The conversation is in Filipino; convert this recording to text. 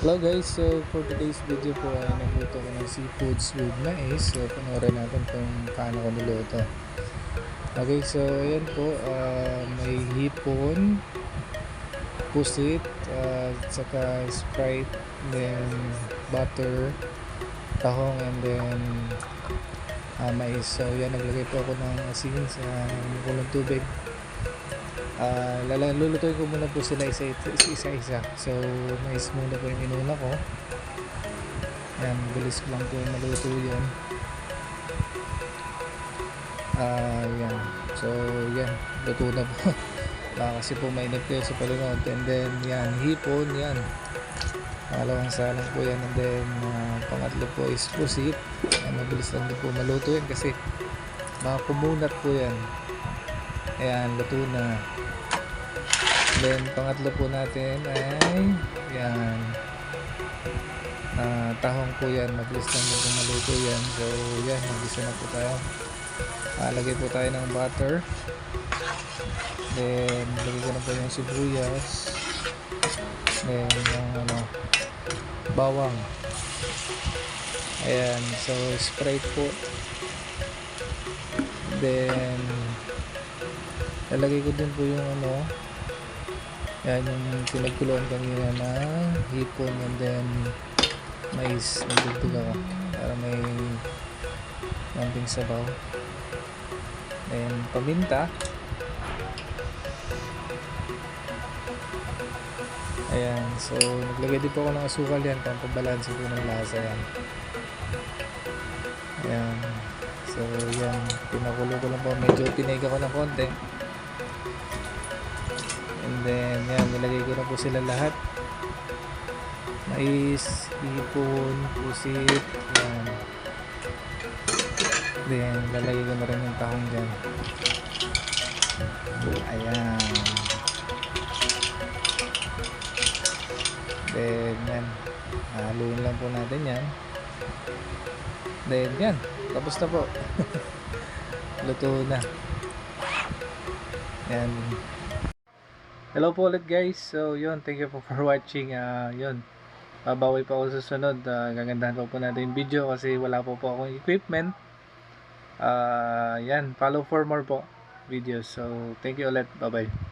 Hello guys, so for today's video po ay nagluto ko ng seafoods with mais. So panoorin natin kung paano ko niluto. Okay, so ayan po, may hipon, pusit, saka Sprite, then butter, tahong, and then mais. So yan, naglagay po ako ng asin sa kulong tubig. Lulutuin ko muna po sila isa-isa. So mais muna po yung inuna ko. Yan, bilis lang po yung maluto yan. Yan. So yan, luto na po. Kasi po mainit po sa palinod. And then yan, hipon yan, pangalawang salang po yan. And then pangatlo po is pusit. Mabilis lang din po maluto yan kasi mga kumunat po yan. Ayan, luto na. Then pangatlo po natin ay yan, tahong po yan, mabilis lang po maluto yan. So yan, mag-isa na po tayo. Lagay po tayo ng butter, then lagay ko na po yung sibuyas, then yung bawang. Ayan, so Sprite po, then lalagay ko din po yung yan, yung pinagkuluan kanina na hipon, and then mais. Nagdugtog ako para may konting sabaw. Then paminta. Ayan, so naglagay din po ako ng asukal yan para pabalansin ko ng lasa yan. Ayan, so yan, pinakulo ko lang po, medyo tiniga ko ng konti. And then yan, nilagay ko na po sila lahat. Mais, hipon, pusit, yan. Then lalagay ko na rin yung tahong dyan. Ayan. Then yan, haluin lang po natin yan. Then yan, tapos na po. Luto na. Yan. Hello po ulit guys. So yun, thank you for watching. Yun, babawi pa ako sa sunod. Gagandahan po natin yung video kasi wala po akong equipment. Yan, follow for more po videos. So thank you ulit, bye bye.